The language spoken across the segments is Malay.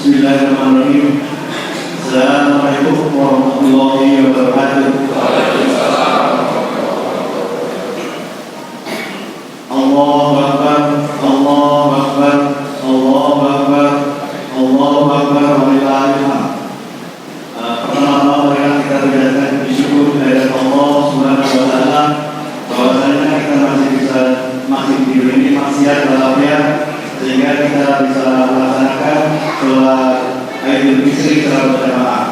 Bismillahirrahmanirrahim. Assalamualaikum warahmatullahi wabarakatuh. Allahu Akbar, Allahu Akbar, Allahu Akbar, Allahu Akbar, walillahil hamd. Pertama-tama marilah kita panjatkan syukur kepada Allah Subhanahu wa taala bahwasanya kita masih di ini maksiat walafiat sehingga kita bisa melaksanakan sholat Idul Fitri secara berjamaah.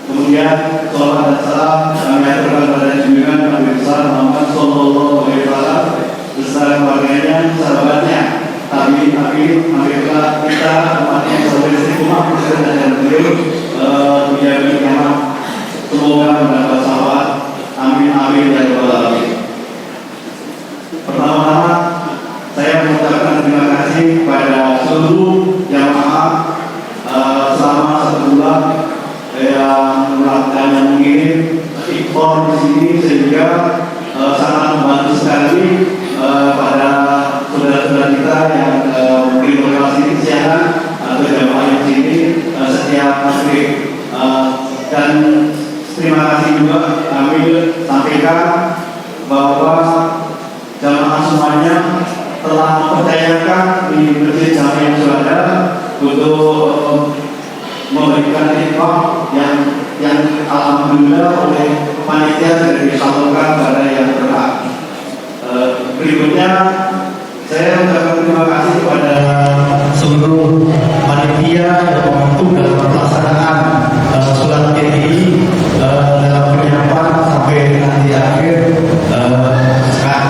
Kemudian sholat dan salam kami aturkan pada junjungan Nabi besar Muhammad Sallallahu Alaihi Wasallam beserta keluarganya, sahabatnya, marilah kita umatnya sampai istiqomah beserta dan beliau menjaga kiamat. Semoga mendapat syafaat. Amin amin ya rabbal alamin. Pertama-tama saya mengucapkan terima kasih kepada seluruh jamaah selama 1 bulan yang melakukan yang mengirim ikhwan di sini sehingga sangat membantu sekali pada saudara-saudara kita yang mungkin lokasi kesiangan atau jamaah yang sini setiap maghrib untuk memberikan hikmah yang alhamdulillah oleh panitia sudah disalurkan pada yang berhak. Berikutnya saya mengucapkan terima kasih kepada seluruh panitia yang membantu dalam pelaksanaan sholat Id ini dalam penyiapan sampai nanti akhir.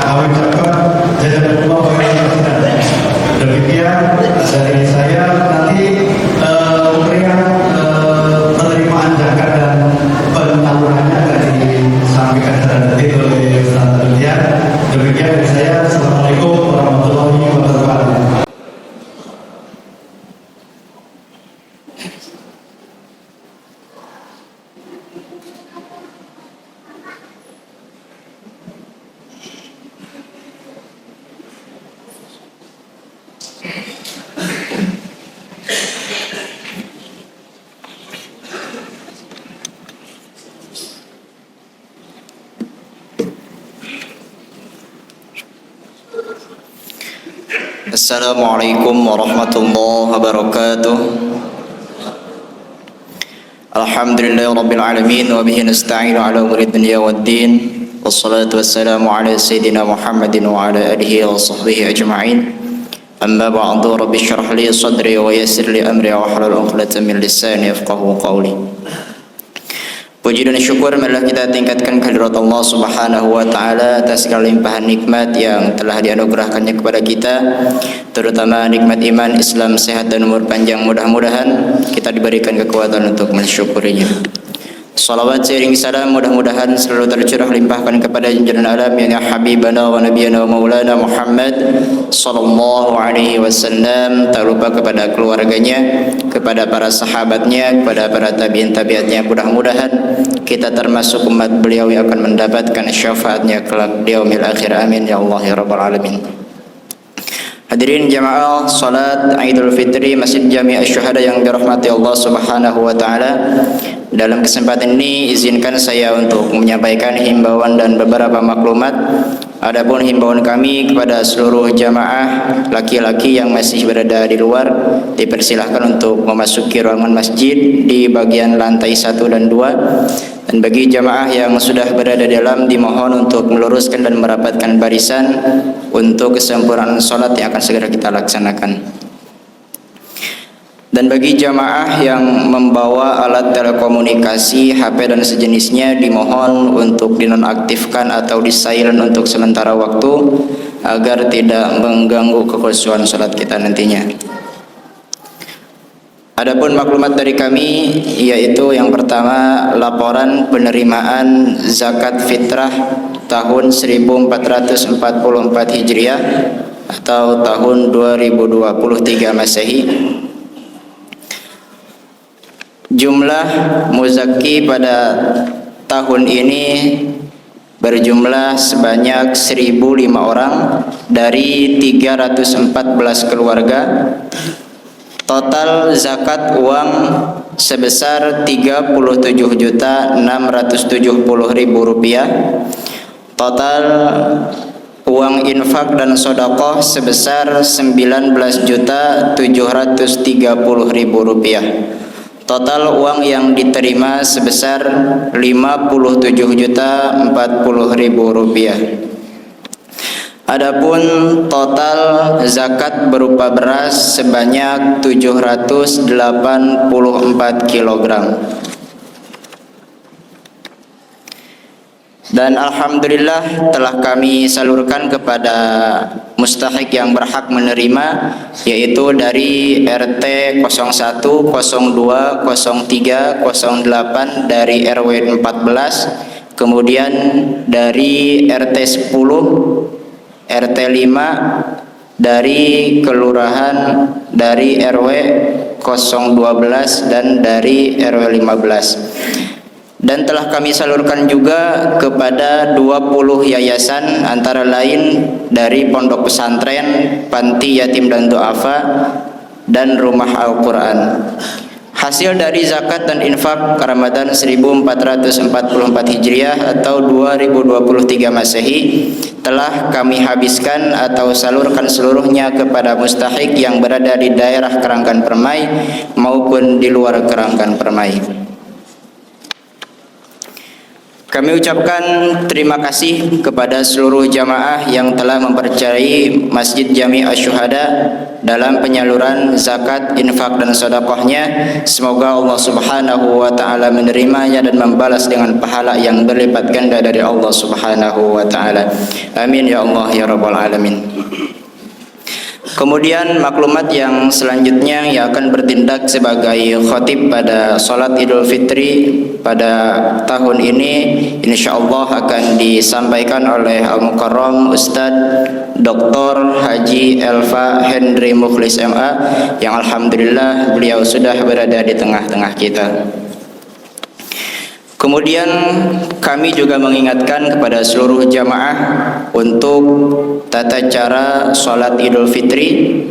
Kami ucapkan jazakumullah khairan. Demikian dari saya, nanti pemberian penerimaan zakat dan penyalurannya akan disampaikan secara detail oleh Ustaz Dilian. Demikian dari saya. Assalamualaikum warahmatullahi wabarakatuh. Assalamualaikum warahmatullahi wabarakatuh. Alhamdulillahirabbil alamin wa bihi nasta'inu ala umuri dunya waddin. Wassalatu wassalamu ala sayyidina Muhammadin wa ala alihi wa sahbihi ajma'in. Amma ba'du, rabbi shrah li sadri wa yassir li amri wa hlul 'uqdatam min lisani yafqahu qawli. Puji dan syukur marilah kita tingkatkan kehadirat Allah Subhanahu wa taala atas segala limpahan nikmat yang telah dianugerahkannya kepada kita, terutama nikmat iman, Islam, sehat dan umur panjang. Mudah-mudahan kita diberikan kekuatan untuk mensyukurinya. Salawat seiring salam mudah-mudahan selalu tercurah limpahkan kepada junjungan alam yang habibana wa nabiyana wa maulana Muhammad sallallahu alaihi wasallam, tak lupa kepada keluarganya, kepada para sahabatnya, kepada para tabi'in tabi'atnya. Mudah-mudahan kita termasuk umat beliau yang akan mendapatkan syafaatnya kelak di yaumil akhir. Amin ya Allah ya rabbal alamin. Hadirin jamaah salat Idul Fitri Masjid Jami' Asy-Syuhada yang dirahmati Allah Subhanahu wa taala. Dalam kesempatan ini izinkan saya untuk menyampaikan himbauan dan beberapa maklumat. Adapun himbauan kami kepada seluruh jamaah laki-laki yang masih berada di luar, dipersilahkan untuk memasuki ruangan masjid di bagian lantai 1 dan 2. Dan bagi jamaah yang sudah berada di dalam, dimohon untuk meluruskan dan merapatkan barisan untuk kesempurnaan sholat yang akan segera kita laksanakan. Dan bagi jamaah yang membawa alat telekomunikasi, HP dan sejenisnya, dimohon untuk dinonaktifkan atau di-silent untuk sementara waktu agar tidak mengganggu kekhusyuan sholat kita nantinya. Adapun maklumat dari kami, yaitu yang pertama, laporan penerimaan zakat fitrah tahun 1444 Hijriah atau tahun 2023 Masehi. Jumlah muzaki pada tahun ini berjumlah sebanyak 1005 orang dari 314 keluarga. Total zakat uang sebesar Rp37.670.000. Total uang infak dan sedekah sebesar Rp19.730.000. Total uang yang diterima sebesar Rp50.040.000. Adapun total zakat berupa beras sebanyak 784 kg. Dan alhamdulillah telah kami salurkan kepada mustahik yang berhak menerima, yaitu dari RT 01, 02, 03, 08 dari RW 14, kemudian dari RT 10, RT 5, dari kelurahan, dari RW 012 dan dari RW 15. Dan telah kami salurkan juga kepada 20 yayasan, antara lain dari Pondok Pesantren, Panti Yatim dan Du'afa, dan Rumah Al-Quran. Hasil dari zakat dan infak Ramadan 1444 Hijriah atau 2023 Masehi telah kami habiskan atau salurkan seluruhnya kepada mustahik yang berada di daerah Keranggan Permai maupun di luar Keranggan Permai. Kami ucapkan terima kasih kepada seluruh jamaah yang telah mempercayai Masjid Jami' Asy-Syuhada dalam penyaluran zakat, infak dan sedekahnya. Semoga Allah Subhanahu wa taala menerimanya dan membalas dengan pahala yang berlipat ganda dari Allah Subhanahu wa taala. Amin ya Allah ya rabbal alamin. Kemudian maklumat yang selanjutnya yang akan bertindak sebagai khatib pada salat Idul Fitri pada tahun ini insyaallah akan disampaikan oleh Al-Mukarram Ustaz Dr. Haji Elva Henry Mukhlis MA yang alhamdulillah beliau sudah berada di tengah-tengah kita. Kemudian kami juga mengingatkan kepada seluruh jamaah untuk tata cara salat Idul Fitri.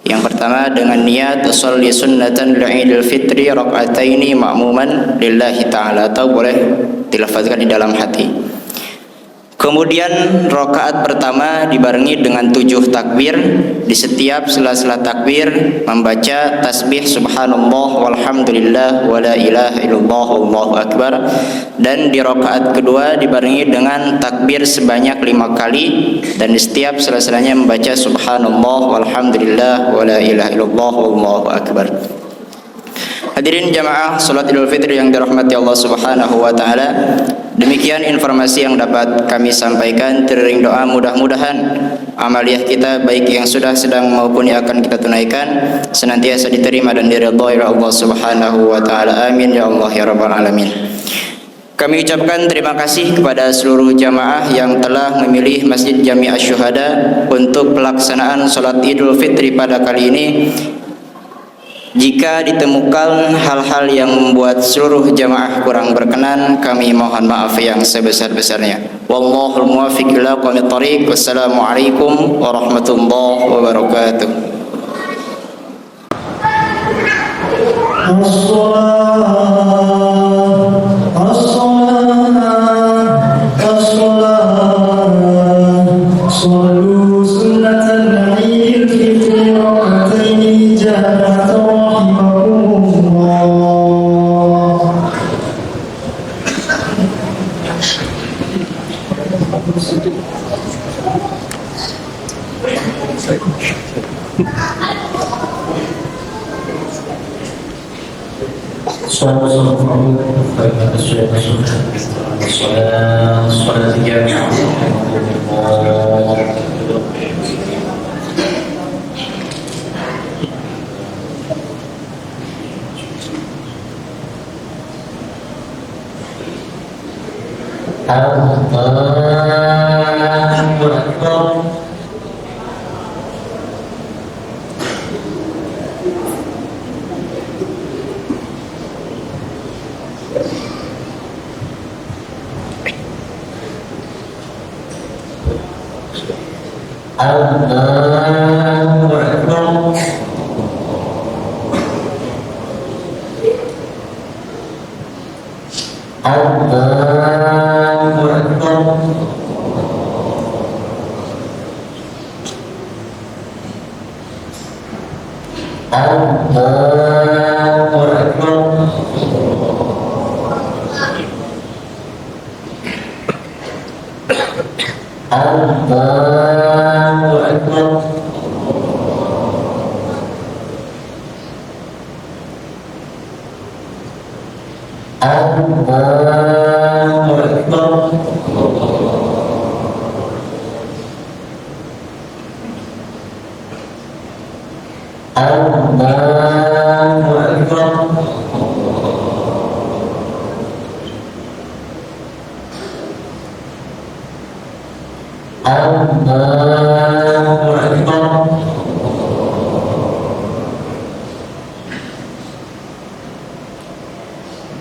Yang pertama dengan niat usolli sunnatan Idul Fitri rakaataini ma'muman lillahi ta'ala, atau boleh dilafazkan di dalam hati. Kemudian rakaat pertama dibarengi dengan 7 takbir. Di setiap sela-sela takbir membaca tasbih subhanallah walhamdulillah wala ilaha illallah wallahu akbar. Dan di rakaat kedua dibarengi dengan takbir sebanyak 5 kali, dan di setiap sela-selanya membaca subhanallah walhamdulillah wala ilaha illallah wallahu akbar. Hadirin jamaah salat Idul Fitri yang dirahmati Allah Subhanahu wa taala, demikian informasi yang dapat kami sampaikan. Teriring doa mudah-mudahan amaliyah kita baik yang sudah, sedang maupun yang akan kita tunaikan senantiasa diterima dan diridhai oleh Allah Subhanahu wa taala. Amin ya Allah ya rabbal alamin. Kami ucapkan terima kasih kepada seluruh jamaah yang telah memilih Masjid Jami' Asy-Syuhada untuk pelaksanaan salat Idul Fitri pada kali ini. Jika ditemukan hal-hal yang membuat seluruh jamaah kurang berkenan, kami mohon maaf yang sebesar-besarnya. Wallahul muwaffiq ila aqwamit thoriq. Wassalamualaikum warahmatullahi wabarakatuh.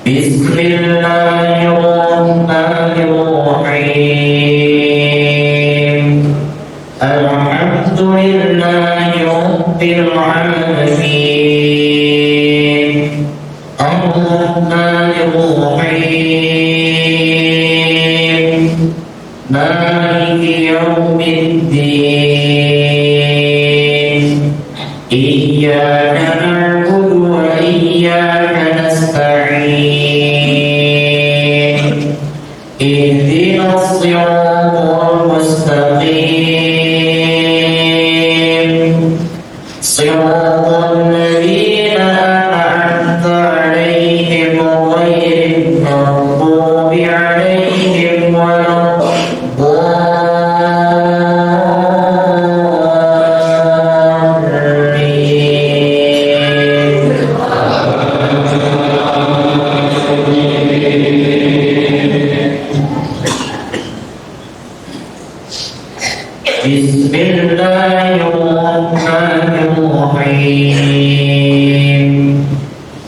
Bismillahirrahmanirrahim. Alhamdulillahi rabbil alamin. الرحمن الرحيم مالك يوم الدين إياك نعبد وإياك نستعين اهدنا الصراط المستقيم صراط الذين أنعمت عليهم غير المغضوب عليهم ولا بسم الله الرحمن الرحيم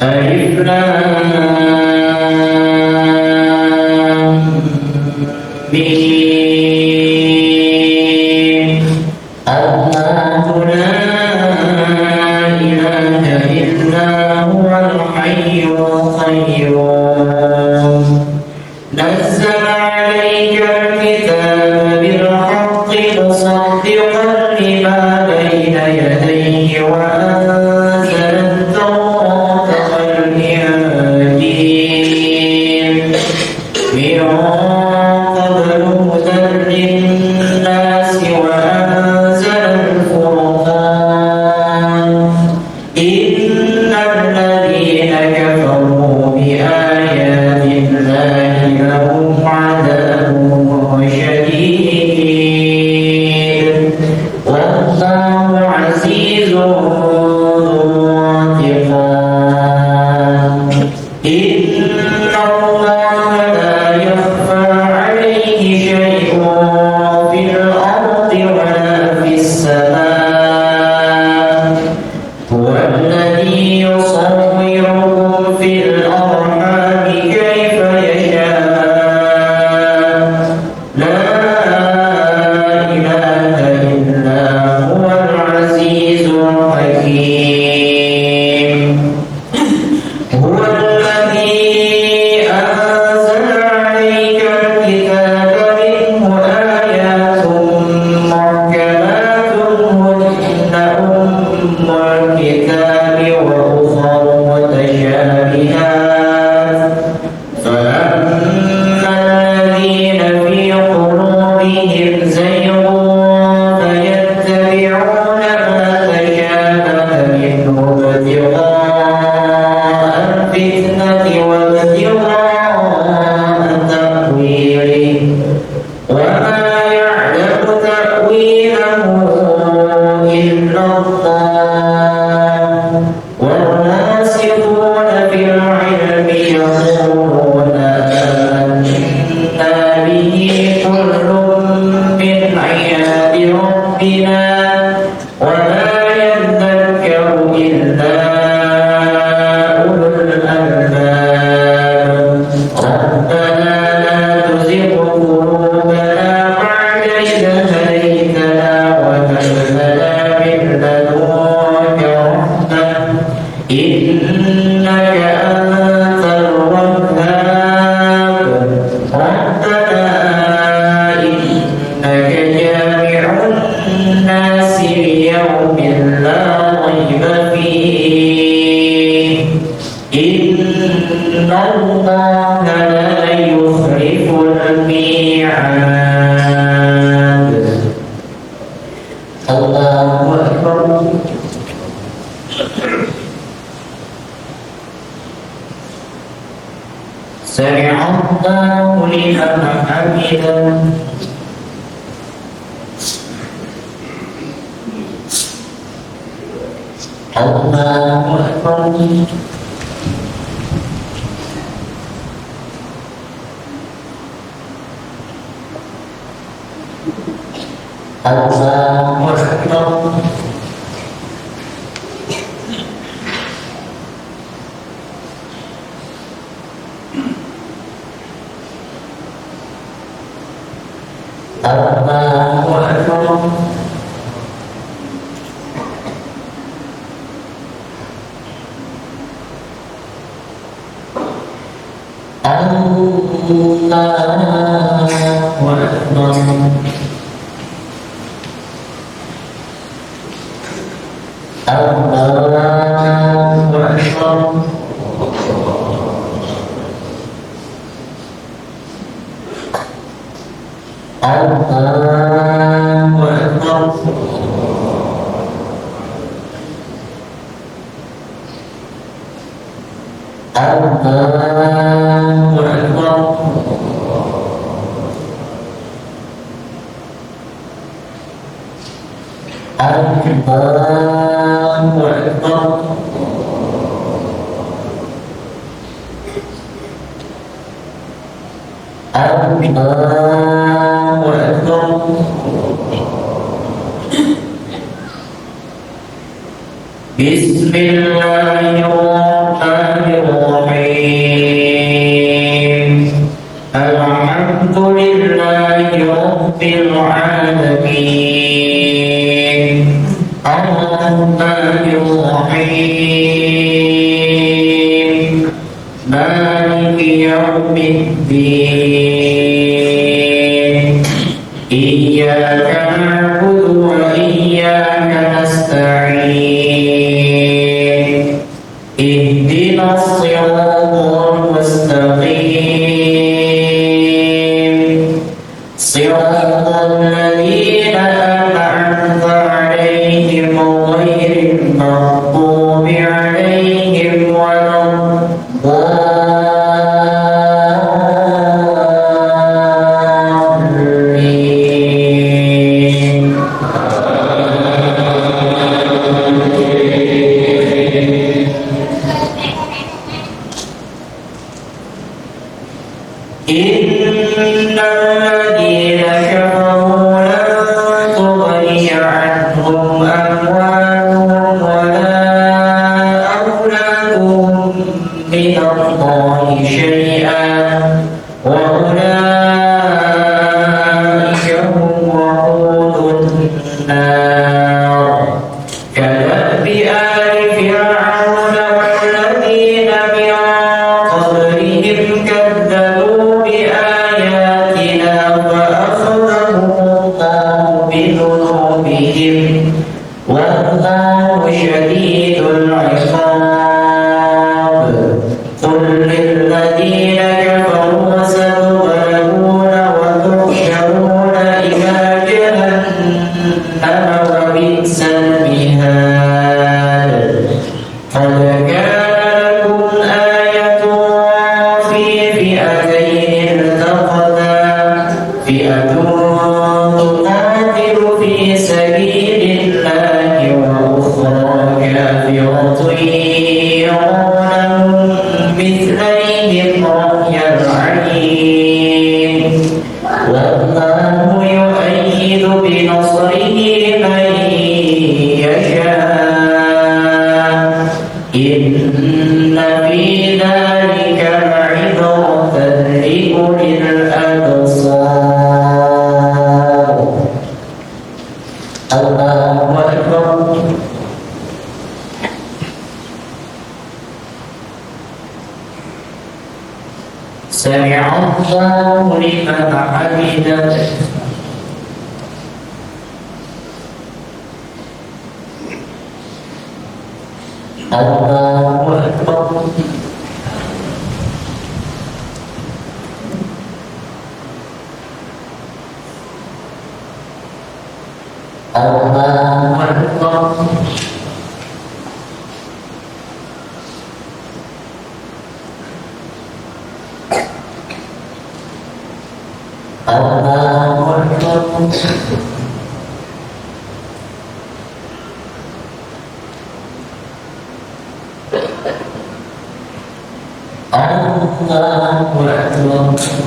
ألف لام ميم الله لا إله إلا هو الحي القيوم نزل عليك الكتاب بالحق مصدقا لما بين يديه وأنزل التوراة والإنجيل من قبل هدى للناس وأنزل الفرقان إن الذين كفروا بآيات الله لهم عذاب شديد والله عزيز ذو انتقام إن الله لا يخفى عليه شيء في الأرض ولا في السماء هو الذي يصوركم في الأرحام كيف يشاء لا إله إلا هو العزيز الحكيم هو الذي أنزل عليك الكتاب منه آيات محكمات هن أم الكتاب وأخر متشابهات فأما الذين في قلوبهم زيغ فيتبعون ما تشابه منه ابتغاء الفتنة وابتغاء تأويله وما يعلم تأويله إلا الله والراسخون في العلم يقولون آمنا به كل من عند ربنا وما يذكر إلا أولو الألباب ربنا لا تزغ قلوبنا بعد إذ هديتنا وهب لنا من لدنك رحمة إنك أنت الوهاب ربنا إنك جامع الناس ليوم لا ريب فيه إن الله لا يخلف الميعاد الله أكبر سمع الله لمن حمده الله أكبر الله أكبر الله أكبر بسم الله الرحمن الرحيم الحمد لله رب العالمين الرحمن الرحيم مالك يوم الدين إياك نعبد وإياك نستعين اهدنا الصراط المستقيم صراط الذين أنعمت عليهم غير المغضوب عليهم ولا الضالين. إن الذين كفروا لن تغني عنهم أموالهم ولا أولادهم من الله شيئا وأولئك هم وقود النار كدأب آل فرعون والذين من قبلهم كذبوا بآياتنا فأخذهم الله بذنوبهم والله شديد العقاب قل للذين كفروا ستغلبون وتحشرون إلى جهنم وبئس المهاد قد كان لكم آية في فئتين التقتا فئة تقاتل في سبيل الله وأخرى كافرة يرونهم مثليهم رأي العين والله يؤيد بنصره من يشاء إن في ذلك لعبرة لأولي الأبصار. الله أكبر. سمع الله لمن حمده. الله أكبر. الله أكبر. الله أكبر. الله أكبر.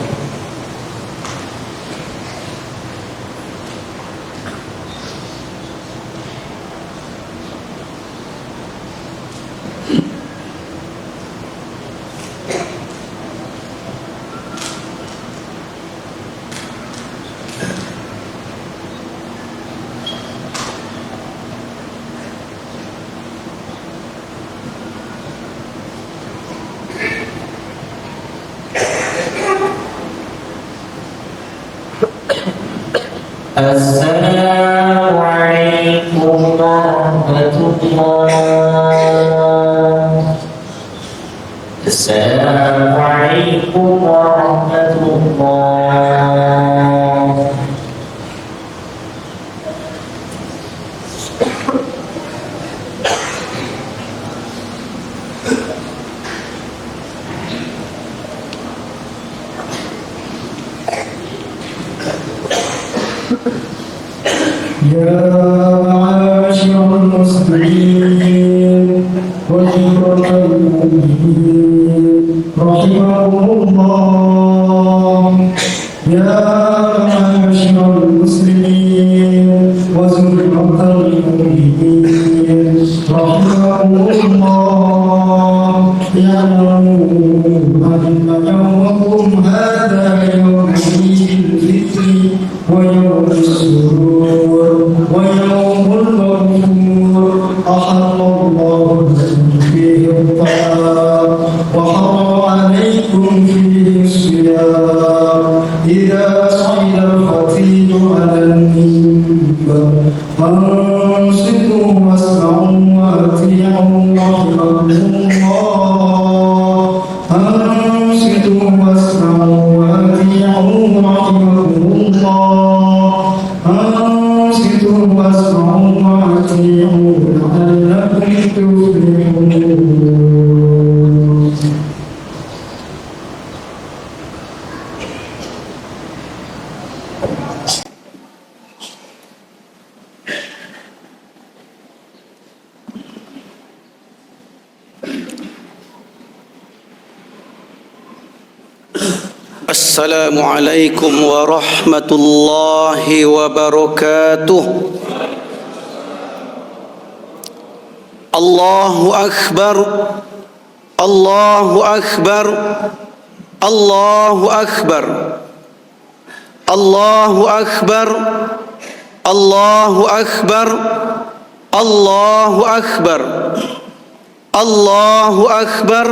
السلام عليكم ورحمة الله. السلام عليكم ورحمة الله. يا معاشر المسلمين وشرف المؤمنين رحمكم الله. يا معاشر المسلمين وزمرة المؤمنين رحمكم الله. اعلموا أن يومكم هذا يوم عيد الفطر ويوم السرور ويوم المغفور. أحل الله لكم فيه الطعام وحرم عليكم فيه الصيام. إذا صعد الخطيب على المنبر فانصتوا واسمعوا وأطيعوا رحمكم الله. أنصتوا واسمعوا وأطيعوا رحمكم الله. أنصتوا واسمعوا وأطيعوا لعلكم تفلحون. Assalamualaikum warahmatullahi wabarakatuh. Allahu Akbar, Allahu Akbar, Allahu Akbar, Allahu Akbar, Allahu Akbar, Allahu Akbar, Allahu Akbar,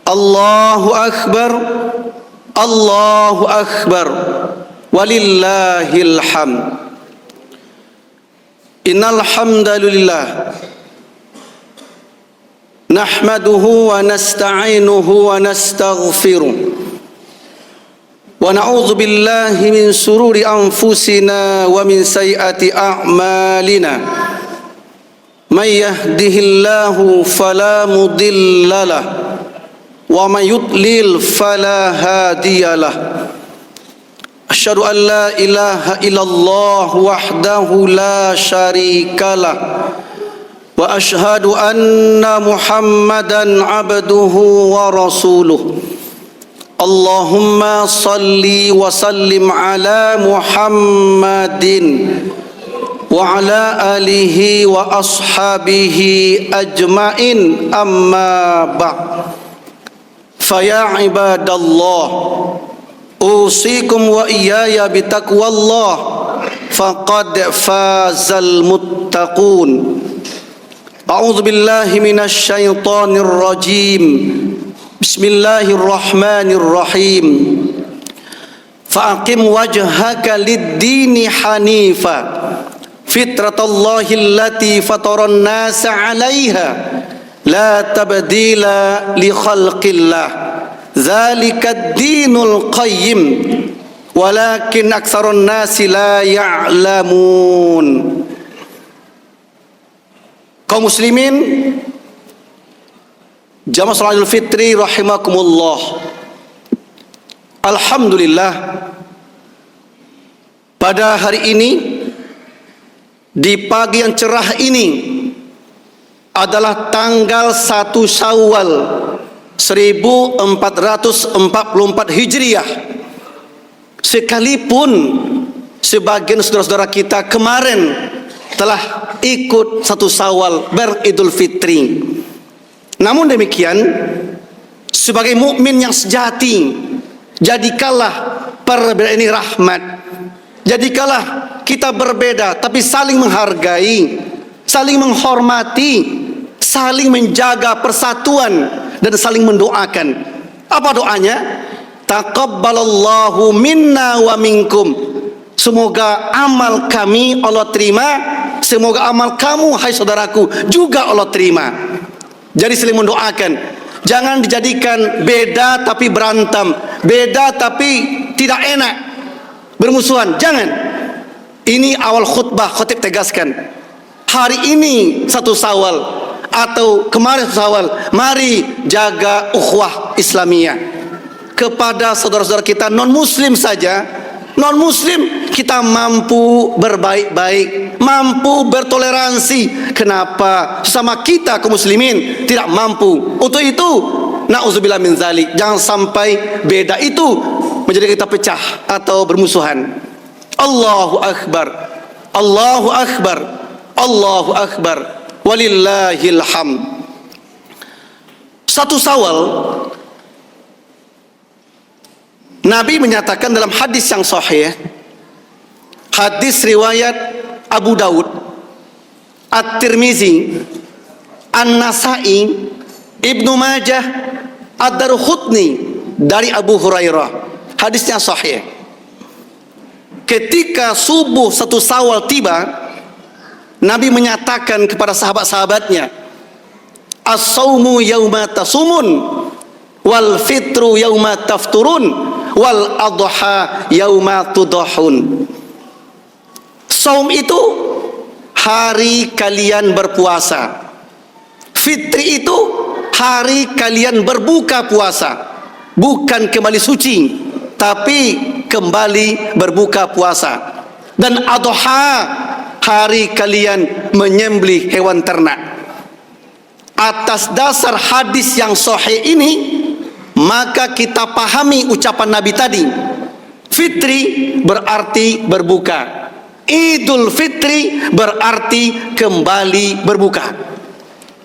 Allahu Akbar, Allahu Akbar, walillahil hamd. Innal hamdalillah nahmaduhu wa nasta'inuhu wa nastaghfiruh wa na'udzu billahi min sururi anfusina wa min sayyiati a'malina. May yahdihillahu fala mudilla lahu wa may yudlil fala hadiyalah. Asyhadu an la ilaha illallah wahdahu la syarikalah wa asyhadu anna Muhammadan abduhu wa rasuluh. Allahumma salli wa sallim ala Muhammadin wa ala alihi wa ashabihi ajmain, amma ba'd. Faya ibadallah, usikum wa iyaya bitaqwallah, faqad fazal muttaqun. A'udzu billahi minasy syaithanir rajim. Bismillahirrahmanirrahim. Fa'aqim wajhaka lid-dini hanifa fitratallahi allati fataran nasa 'alaiha la tabdila li khalqillah. Dzalika ad-dinul qayyim walakin aktsarun nasi la ya'lamun. Kaum muslimin, jamaah salat Idul Fitri rahimakumullah. Alhamdulillah, pada hari ini, di pagi yang cerah ini, adalah tanggal 1 Syawal 1444 Hijriah. Sekalipun sebagian saudara-saudara kita kemarin telah ikut 1 Syawal beridul fitri, namun demikian, sebagai mukmin yang sejati, jadikanlah perbedaan ini rahmat. Jadikanlah kita berbeda tapi saling menghargai, saling menghormati, saling menjaga persatuan, dan saling mendoakan. Apa doanya? Taqabbalallahu minna wa minkum. Semoga amal kami Allah terima, semoga amal kamu hai saudaraku juga Allah terima. Jadi saling mendoakan. Jangan dijadikan beda tapi berantem, beda tapi tidak enak, bermusuhan. Jangan. Ini awal khutbah khatib tegaskan. Hari ini 1 Syawal atau kemarin 1 Syawal, mari jaga ukhuwah Islamiyah kepada saudara-saudara kita non muslim saja. Non muslim kita mampu berbaik-baik, mampu bertoleransi. Kenapa sesama kita kaum muslimin tidak mampu? Untuk itu na'udzubillah min zalik, jangan sampai beda itu menjadi kita pecah atau bermusuhan. Allahu akbar, Allahu akbar, Allahu akbar, walillahil hamd. 1 Syawal Nabi menyatakan dalam hadis yang sahih, hadis riwayat Abu Daud, At-Tirmizi, An-Nasai, Ibnu Majah, Ad-Darqutni dari Abu Hurairah. Hadisnya sahih. Ketika subuh 1 Syawal tiba, Nabi menyatakan kepada sahabat-sahabatnya, as-saumu yauma tasumun wal fitru yauma tafturun wal adha yauma tudahun. Saum itu hari kalian berpuasa, fitri itu hari kalian berbuka puasa, bukan kembali suci tapi kembali berbuka puasa, dan adha hari kalian menyembelih hewan ternak. Atas dasar hadis yang sahih ini, maka kita pahami ucapan Nabi tadi. Fitri berarti berbuka, Idul Fitri berarti kembali berbuka.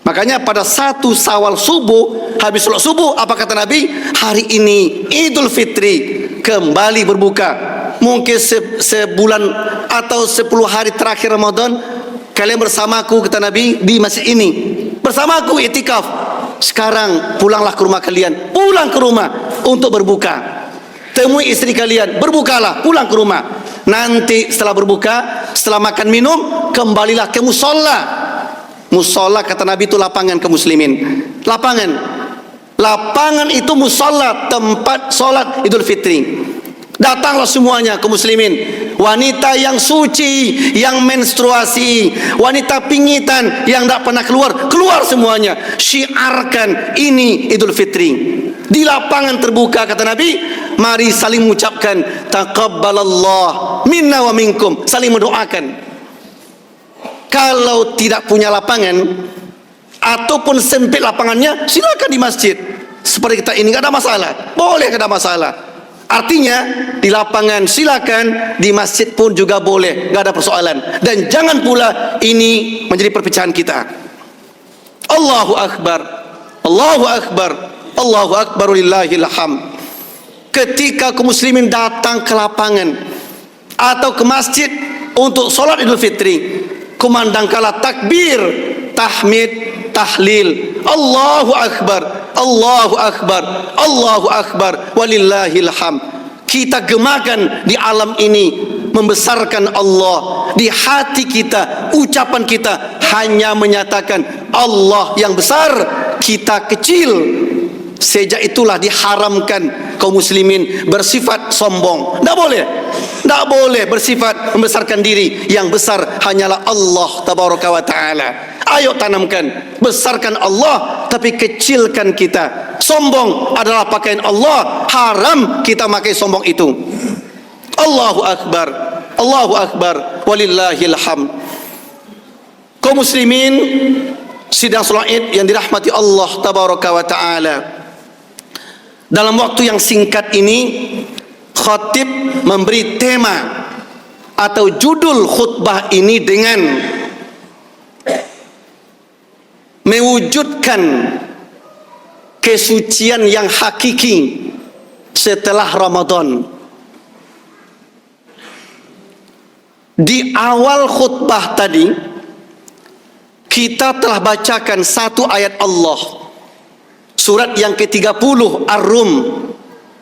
Makanya pada 1 Syawal subuh, habis sholat subuh, apa kata Nabi? Hari ini Idul Fitri, kembali berbuka. Mungkin sebulan atau 10 hari terakhir Ramadan, kalian bersamaku, kata Nabi, di masjid ini, bersamaku itikaf. Sekarang pulanglah ke rumah kalian, pulang ke rumah untuk berbuka. Temui istri kalian, berbukalah, pulang ke rumah. Nanti setelah berbuka, setelah makan minum, kembalilah ke musola. Musola kata Nabi itu lapangan kaum muslimin. Lapangan itu musola, tempat solat Idul Fitri. Datanglah semuanya kaum muslimin. Wanita yang suci, yang menstruasi, wanita pingitan yang tidak pernah keluar, keluar semuanya. Syiarkan ini Idul Fitri. Di lapangan terbuka kata Nabi, mari saling mengucapkan taqabbalallah minna wa minkum, saling mendoakan. Kalau tidak punya lapangan ataupun sempit lapangannya, silakan di masjid. Seperti kita ini enggak ada masalah. Boleh, enggak ada masalah. Artinya di lapangan silakan, di masjid pun juga boleh, enggak ada persoalan. Dan jangan pula ini menjadi perpecahan kita. Allahu akbar, Allahu akbar, Allahu akbar, lillahil hamd. Ketika kaum muslimin datang ke lapangan atau ke masjid untuk sholat Idul Fitri, kumandangkanlah takbir, tahmid, tahlil, Allahu akbar, Allahu akbar, Allahu akbar, walillahil hamd. Kita gemakan di alam ini, membesarkan Allah. Di hati kita, ucapan kita hanya menyatakan Allah yang besar, kita kecil. Sejak itulah diharamkan kaum muslimin bersifat sombong. Tidak boleh, tidak boleh bersifat membesarkan diri. Yang besar hanyalah Allah tabaraka wa ta'ala. Ayo tanamkan, besarkan Allah tapi kecilkan kita. Sombong adalah pakaian Allah, haram kita pakai sombong itu. Allahu akbar, Allahu akbar, walillahil hamd. Kaum muslimin sidang salat Id yang dirahmati Allah tabaraka wa ta'ala. Dalam waktu yang singkat ini, khatib memberi tema atau judul khutbah ini dengan mewujudkan kesucian yang hakiki setelah Ramadan. Di awal khutbah tadi kita telah bacakan satu ayat Allah, surat yang ke-30 Ar-Rum,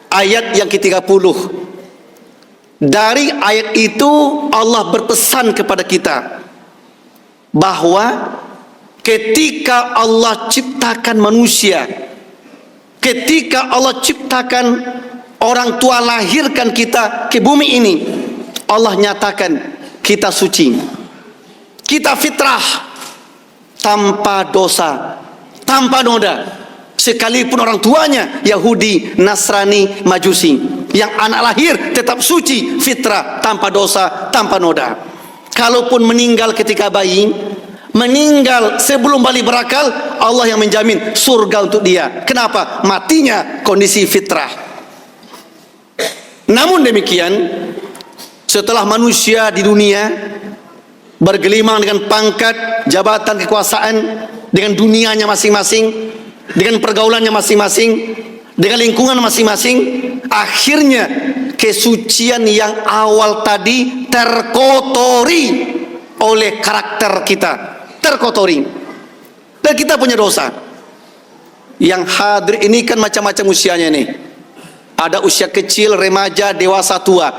ayat yang ke-30. Dari ayat itu Allah berpesan kepada kita bahwa ketika Allah ciptakan manusia, ketika Allah ciptakan orang tua, lahirkan kita ke bumi ini, Allah nyatakan kita suci, kita fitrah, tanpa dosa, tanpa noda. Sekalipun orang tuanya Yahudi, Nasrani, Majusi, yang anak lahir tetap suci, fitrah, tanpa dosa, tanpa noda. Kalaupun meninggal ketika bayi, meninggal sebelum balik berakal, Allah yang menjamin surga untuk dia. Kenapa? Matinya kondisi fitrah. Namun demikian, setelah manusia di dunia bergelimang dengan pangkat, jabatan, kekuasaan, dengan dunianya masing-masing, dengan pergaulannya masing-masing, dengan lingkungan masing-masing, akhirnya kesucian yang awal tadi terkotori oleh karakter kita, terkotori, dan kita punya dosa. Yang hadir ini kan macam-macam usianya nih, ada usia kecil, remaja, dewasa, tua.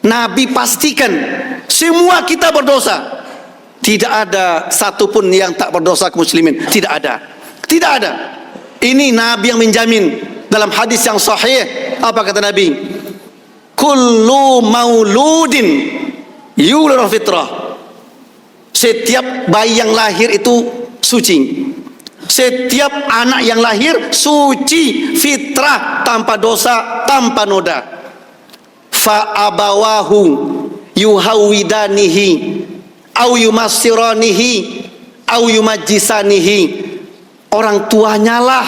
Nabi pastikan semua kita berdosa, tidak ada satupun yang tak berdosa kaum muslimin, tidak ada. Tidak ada. Ini Nabi yang menjamin dalam hadis yang sahih. Apa kata Nabi? Kullu mauludin yuladu fitrah. Setiap bayi yang lahir itu suci. Setiap anak yang lahir suci, fitrah, tanpa dosa, tanpa noda. Fa abawahu yuhawidanihi au yumassiranihi au yumajjisanihi. Orang tuanya lah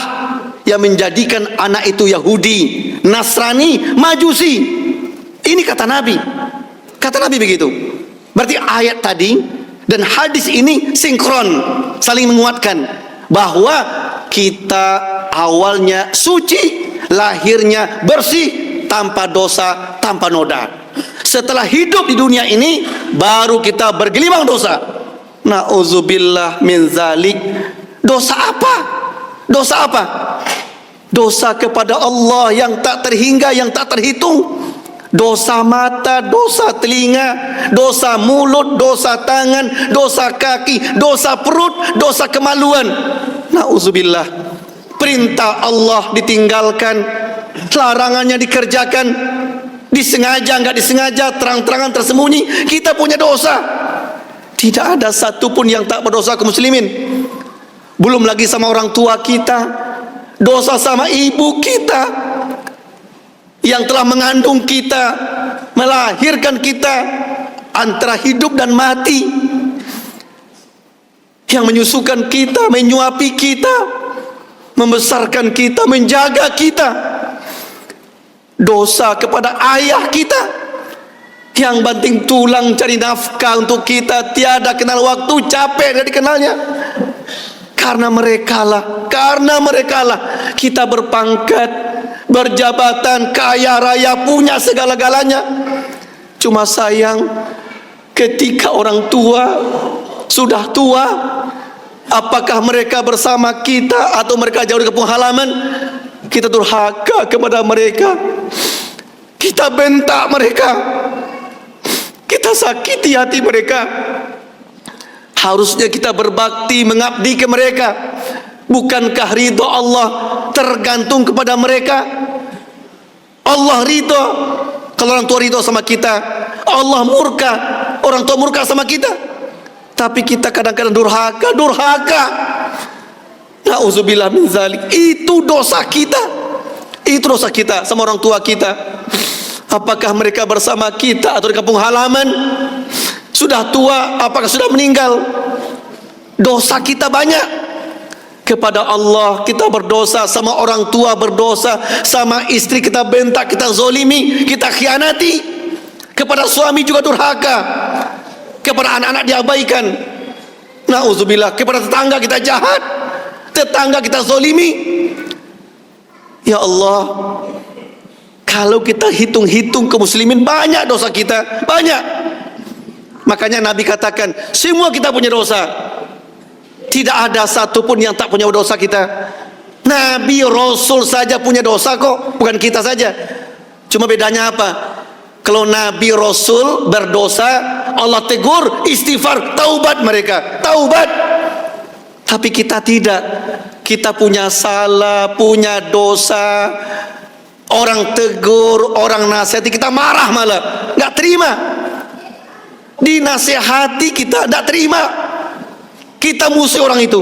yang menjadikan anak itu Yahudi, Nasrani, Majusi. Ini kata Nabi. Kata Nabi begitu. Berarti ayat tadi dan hadis ini sinkron, saling menguatkan bahwa kita awalnya suci, lahirnya bersih, tanpa dosa, tanpa noda. Setelah hidup di dunia ini, baru kita bergelimang dosa. Na'udzubillah min zalik. Dosa apa? Dosa apa? Dosa kepada Allah yang tak terhingga, yang tak terhitung. Dosa mata, dosa telinga, dosa mulut, dosa tangan, dosa kaki, dosa perut, dosa kemaluan. Na'udzubillah. Perintah Allah ditinggalkan, larangannya dikerjakan, disengaja, enggak disengaja, terang-terangan, tersembunyi, kita punya dosa. Tidak ada satupun yang tak berdosa kaum muslimin. Belum lagi sama orang tua kita, dosa sama ibu kita yang telah mengandung kita, melahirkan kita antara hidup dan mati, yang menyusukan kita, menyuapi kita, membesarkan kita, menjaga kita. Dosa kepada ayah kita yang banting tulang cari nafkah untuk kita, tiada kenal waktu, capek dari kenalnya. Karena mereka lah kita berpangkat, berjabatan, kaya raya, punya segala-galanya. Cuma sayang, ketika orang tua sudah tua, apakah mereka bersama kita atau mereka jauh di kampung halaman, kita durhaka kepada mereka, kita bentak mereka, kita sakiti hati mereka. Harusnya kita berbakti, mengabdi ke mereka. Bukankah ridho Allah tergantung kepada mereka? Allah ridho kalau orang tua ridho sama kita, Allah murka orang tua murka sama kita. Tapi kita kadang-kadang durhaka. Na'udzubillah min zalik. Itu dosa kita. Itu dosa kita sama orang tua kita. Apakah mereka bersama kita atau di kampung halaman? Sudah tua, apakah sudah meninggal? Dosa kita banyak. Kepada Allah kita berdosa, sama orang tua berdosa, sama istri kita bentak, kita zolimi, kita khianati. Kepada suami juga durhaka, kepada anak-anak diabaikan. Na'udzubillah. Kepada tetangga kita jahat, tetangga kita zolimi. Ya Allah, kalau kita hitung-hitung kaum muslimin, banyak dosa kita, banyak. Makanya Nabi katakan, semua kita punya dosa. Tidak ada satupun yang tak punya dosa kita. Nabi Rasul saja punya dosa kok, bukan kita saja. Cuma bedanya apa? Kalau Nabi Rasul berdosa, Allah tegur, istighfar, taubat mereka, taubat. Tapi kita tidak. Kita punya salah, punya dosa. Orang tegur, orang nasihati, kita marah malah, nggak terima. Dinasihati kita nggak terima. Kita musuh orang itu.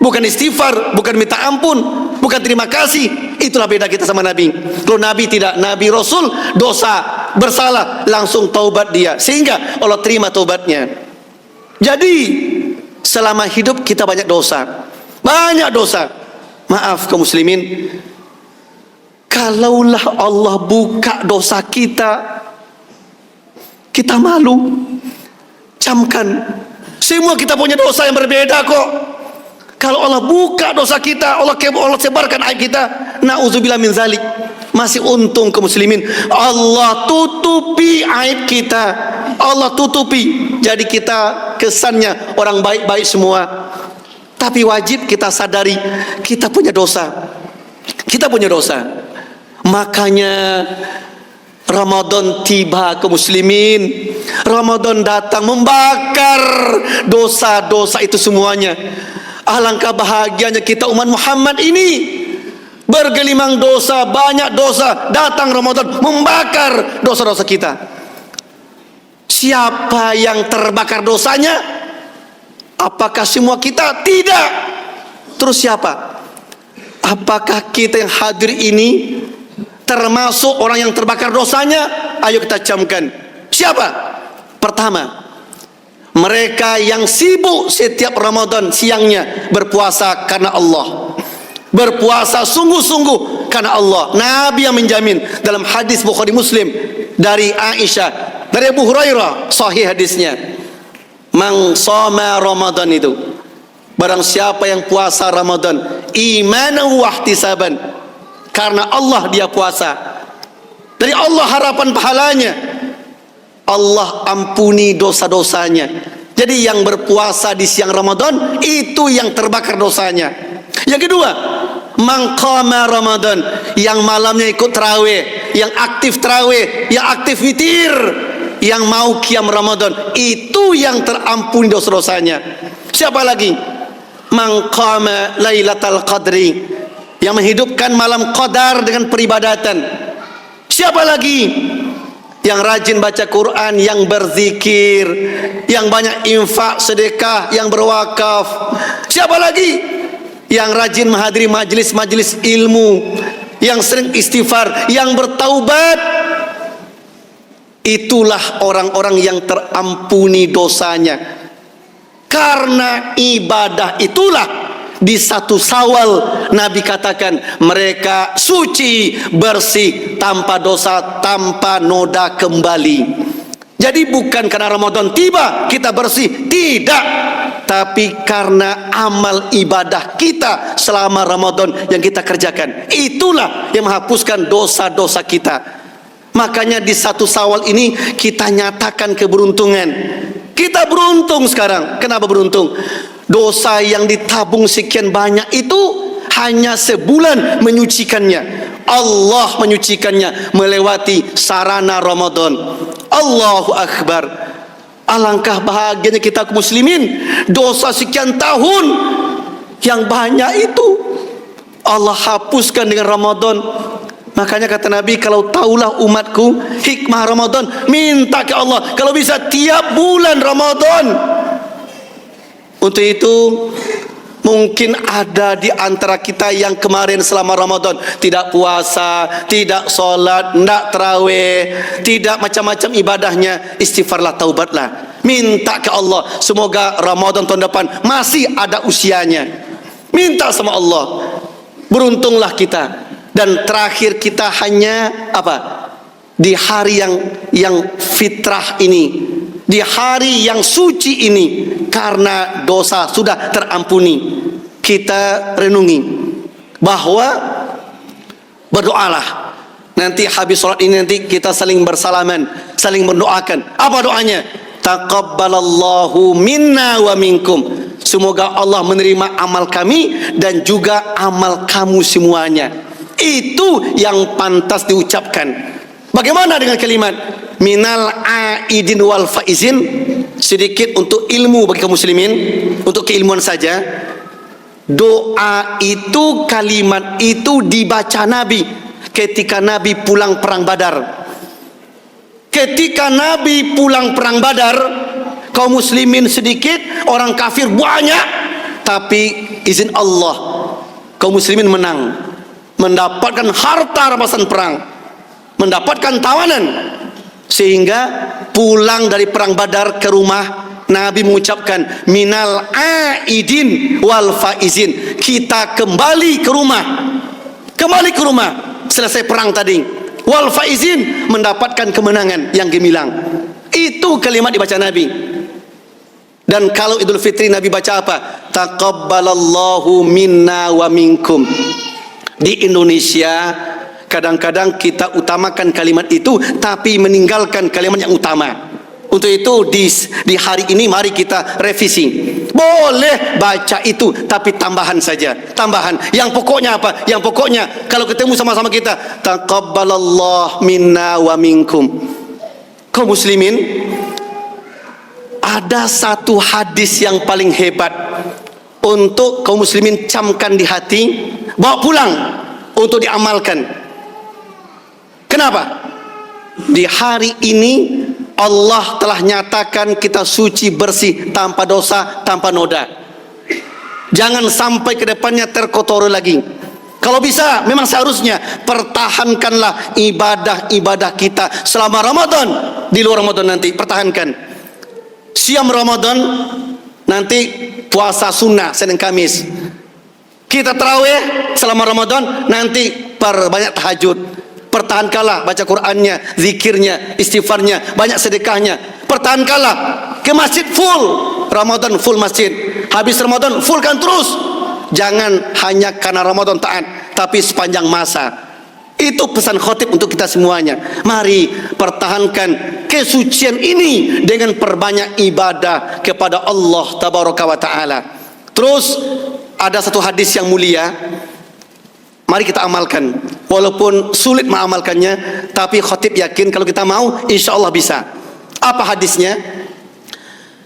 Bukan istighfar, bukan minta ampun, bukan terima kasih. Itulah beda kita sama Nabi. Kalau Nabi tidak, Nabi Rasul dosa, bersalah, langsung taubat dia, sehingga Allah terima taubatnya. Jadi selama hidup kita banyak dosa, banyak dosa. Maaf kaum muslimin, kalaulah Allah buka dosa kita, kita malu. Camkan, semua kita punya dosa yang berbeda kok. Kalau Allah buka dosa kita, Allah sebarkan aib kita, na'udzubillah min zalik. Masih untung kaum muslimin, Allah tutupi aib kita, Allah tutupi. Jadi kita kesannya orang baik-baik semua. Tapi wajib kita sadari, kita punya dosa. Kita punya dosa. Makanya Ramadan tiba kaum muslimin. Ramadan datang membakar dosa-dosa itu semuanya. Alangkah bahagianya kita umat Muhammad ini, bergelimang dosa, banyak dosa. Datang Ramadan membakar dosa-dosa kita. Siapa yang terbakar dosanya? Apakah semua kita? Tidak. Terus siapa? Apakah kita yang hadir ini termasuk orang yang terbakar dosanya? Ayo kita camkan. Siapa? Pertama, mereka yang sibuk setiap Ramadan siangnya berpuasa karena Allah, berpuasa sungguh-sungguh karena Allah. Nabi yang menjamin dalam hadis Bukhari Muslim dari Aisyah, dari Abu Hurairah, sahih hadisnya. Man shoma Ramadan itu, barang siapa yang puasa Ramadan imanan wa ihtisaban, karena Allah dia puasa, dari Allah harapan pahalanya, Allah ampuni dosa-dosanya. Jadi yang berpuasa di siang Ramadan itu yang terbakar dosanya. Yang kedua, man qama Ramadan, yang malamnya ikut tarawih, yang aktif tarawih, yang aktif witir, yang mau qiyam Ramadan, itu yang terampuni dosa-dosanya. Siapa lagi? Man qama Lailatul Qadri, yang menghidupkan malam qadar dengan peribadatan. Siapa lagi? Yang rajin baca Quran, yang berzikir, yang banyak infak, sedekah, yang berwakaf. Siapa lagi? Yang rajin menghadiri majelis-majelis ilmu, yang sering istighfar, yang bertaubat. Itulah orang-orang yang terampuni dosanya. Karena ibadah itulah di 1 Syawal Nabi katakan mereka suci, bersih, tanpa dosa, tanpa noda kembali. Jadi bukan karena Ramadan tiba kita bersih, tidak, tapi karena amal ibadah kita selama Ramadan yang kita kerjakan, itulah yang menghapuskan dosa-dosa kita. Makanya di 1 Syawal ini kita nyatakan keberuntungan. Kita beruntung sekarang. Kenapa beruntung? Dosa yang ditabung sekian banyak itu hanya sebulan menyucikannya. Allah menyucikannya melewati sarana Ramadan. Allahu Akbar. Alangkah bahagianya kita kaum muslimin. Dosa sekian tahun yang banyak itu Allah hapuskan dengan Ramadan. Makanya kata Nabi, kalau taulah umatku hikmah Ramadan, minta ke Allah kalau bisa tiap bulan Ramadan. Untuk itu mungkin ada di antara kita yang kemarin selama Ramadan tidak puasa, tidak sholat, tidak tarawih, tidak macam-macam ibadahnya. Istighfarlah, taubatlah, minta ke Allah semoga Ramadan tahun depan masih ada usianya. Minta sama Allah. Beruntunglah kita. Dan terakhir kita hanya apa? Di hari yang fitrah ini, di hari yang suci ini, karena dosa sudah terampuni, kita renungi bahwa berdoalah. Nanti habis sholat ini nanti kita saling bersalaman, saling mendoakan. Apa doanya? Taqabbalallahu minna wa minkum. Semoga Allah menerima amal kami dan juga amal kamu semuanya. Itu yang pantas diucapkan. Bagaimana dengan kalimat minal aidin wal faizin? Sedikit untuk ilmu bagi kaum muslimin, untuk keilmuan saja. Doa itu, kalimat itu dibaca Nabi ketika Nabi pulang perang Badar. Ketika Nabi pulang perang Badar, kaum muslimin sedikit, orang kafir banyak, tapi izin Allah kaum muslimin menang, mendapatkan harta rampasan perang, mendapatkan tawanan, sehingga pulang dari perang Badar ke rumah Nabi mengucapkan minal aidin wal faizin. Kita kembali ke rumah, selesai perang tadi, wal faizin, mendapatkan kemenangan yang gemilang. Itu kalimat dibaca Nabi. Dan kalau Idul Fitri Nabi baca apa? Taqabbalallahu minna wa minkum. Di Indonesia kadang-kadang kita utamakan kalimat itu tapi meninggalkan kalimat yang utama. Untuk itu di hari ini mari kita revisi. Boleh baca itu tapi tambahan saja. Tambahan. Yang pokoknya apa? Yang pokoknya kalau ketemu sama-sama kita, taqabbalallahu minna wa minkum. Kaum muslimin, ada satu hadis yang paling hebat untuk kaum muslimin camkan di hati, bawa pulang untuk diamalkan. Kenapa? Di hari ini Allah telah nyatakan kita suci, bersih, tanpa dosa, tanpa noda. Jangan sampai ke depannya terkotori lagi. Kalau bisa, memang seharusnya pertahankanlah ibadah-ibadah kita selama Ramadan. Di luar Ramadan nanti pertahankan. Siam Ramadan, nanti puasa sunnah Senin Kamis. Kita tarawih selama Ramadan, nanti perbanyak tahajud. Pertahankanlah baca Qur'annya, zikirnya, istighfarnya, banyak sedekahnya. Pertahankanlah ke masjid full Ramadan, full masjid. Habis Ramadan fullkan terus. Jangan hanya karena Ramadan taat, tapi sepanjang masa. Itu pesan khotib untuk kita semuanya. Mari pertahankan kesucian ini dengan perbanyak ibadah kepada Allah Tabaraka wa Ta'ala. Terus ada satu hadis yang mulia, mari kita amalkan. Walaupun sulit mengamalkannya, tapi khotib yakin kalau kita mau, insya Allah bisa. Apa hadisnya?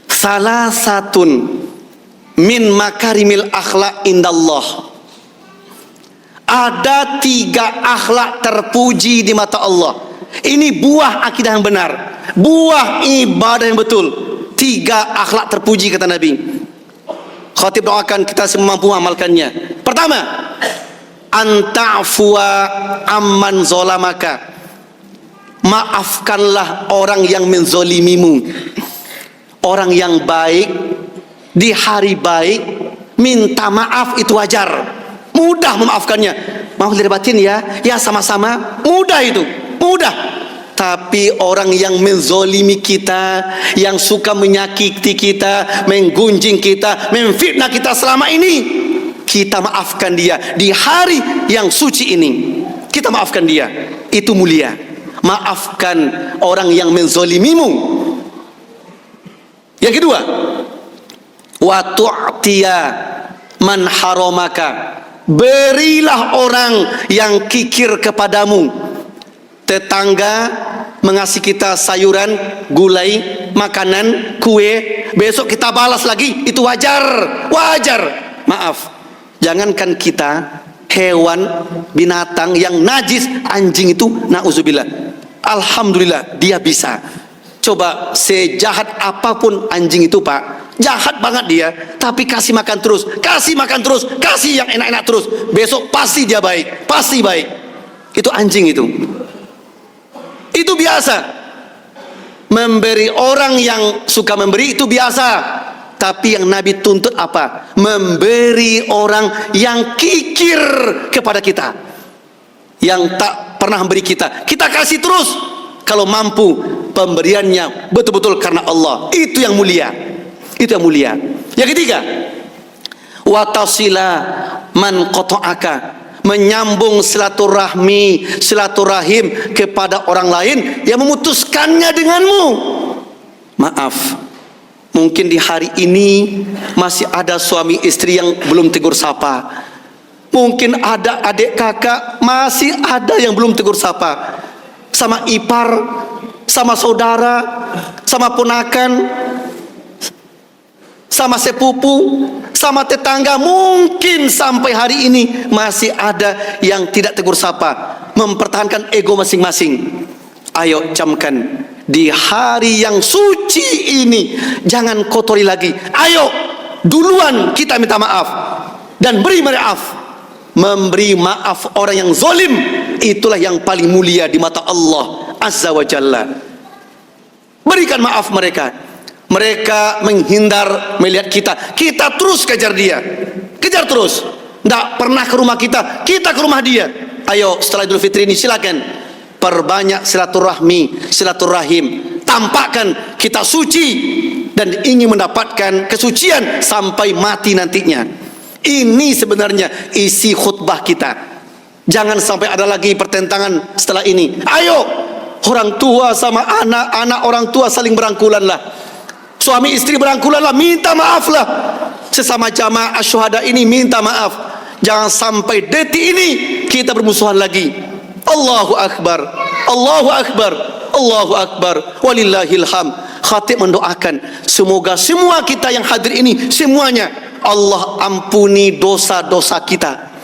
Salah satun min makarimil akhlak indallah. Ada 3 akhlak terpuji di mata Allah. Ini buah akidah yang benar, buah ibadah yang betul. 3 akhlak terpuji kata Nabi. Khatib doakan kita semua mampu amalkannya. Pertama, anta'fuwa amman zolamaka. Maafkanlah orang yang menzolimimu. Orang yang baik di hari baik minta maaf itu wajar, mudah memaafkannya. Maaf lahir batin ya, ya sama-sama, mudah itu, mudah. Tapi orang yang menzolimi kita, yang suka menyakiti kita, menggunjing kita, memfitnah kita selama ini, kita maafkan dia di hari yang suci ini. Kita maafkan dia, itu mulia. Maafkan orang yang menzolimimu. Yang kedua, wa tu'tiya man haramaka. Berilah orang yang kikir kepadamu. Tetangga mengasih kita sayuran, gulai, makanan, kue, besok kita balas lagi, itu wajar, wajar. Maaf, jangankan kita, hewan, binatang yang najis, anjing itu, na'udzubillah, alhamdulillah dia bisa. Coba sejahat apapun anjing itu pak, jahat banget dia, tapi kasih makan terus, kasih makan terus, kasih yang enak-enak terus, besok pasti dia baik, pasti baik. Itu anjing itu biasa. Memberi orang yang suka memberi itu biasa. Tapi yang Nabi tuntut apa? Memberi orang yang kikir kepada kita, yang tak pernah memberi kita, kita kasih terus. Kalau mampu, pemberiannya betul-betul karena Allah. Itu yang mulia. Itu yang mulia. Yang ketiga, watasila man qata'aka. Menyambung silaturahmi, silaturahim kepada orang lain yang memutuskannya denganmu. Maaf, mungkin di hari ini masih ada suami istri yang belum tegur sapa. Mungkin ada adik kakak masih ada yang belum tegur sapa. sama ipar, sama saudara, sama ponakan, sama sepupu, sama tetangga. Mungkin sampai hari ini masih ada yang tidak tegur sapa, mempertahankan ego masing-masing. Ayo camkan, di hari yang suci ini jangan kotori lagi. Ayo duluan kita minta maaf dan beri maaf. Memberi maaf orang yang zalim, itulah yang paling mulia di mata Allah Azza wa Jalla. Berikan maaf mereka. Mereka menghindar melihat kita, kita terus kejar dia, kejar terus. Tidak pernah ke rumah kita, kita ke rumah dia. Ayo setelah Idul Fitri ini silakan perbanyak silaturahmi, silaturahim. Tampakkan kita suci dan ingin mendapatkan kesucian sampai mati nantinya. Ini sebenarnya isi khutbah kita. Jangan sampai ada lagi pertentangan setelah ini. Ayo orang tua sama anak, anak orang tua saling berangkulanlah, suami istri berangkulanlah, minta maaflah. Sesama jamaah syuhada ini minta maaf. Jangan sampai detik ini kita bermusuhan lagi. Allahu Akbar, Allahu Akbar, Allahu Akbar, walillahil hamd. Khatib mendoakan semoga semua kita yang hadir ini semuanya Allah ampuni dosa-dosa kita,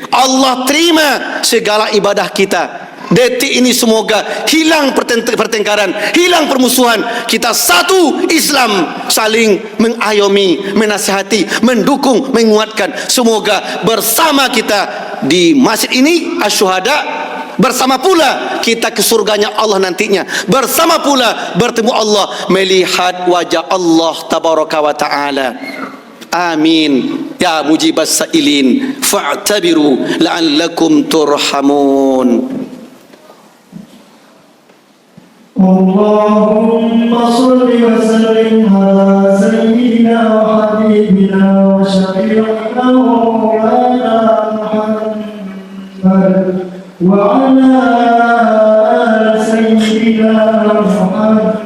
Allah terima segala ibadah kita. Detik ini semoga hilang pertengkaran, hilang permusuhan. Kita satu Islam, saling mengayomi, menasihati, mendukung, menguatkan. Semoga bersama kita di masjid ini Asy-Syuhada, bersama pula kita ke surganya Allah nantinya, bersama pula bertemu Allah, melihat wajah Allah tabaraka wa ta'ala. Amin ya mujibas sa'ilin fa'tabiru la'allakum turhamun. Allahumma salli wa sallim ala sayyidina wa habibina wa syafi'ina wa maulana Muhammad wa ala ali sayyidina Muhammad.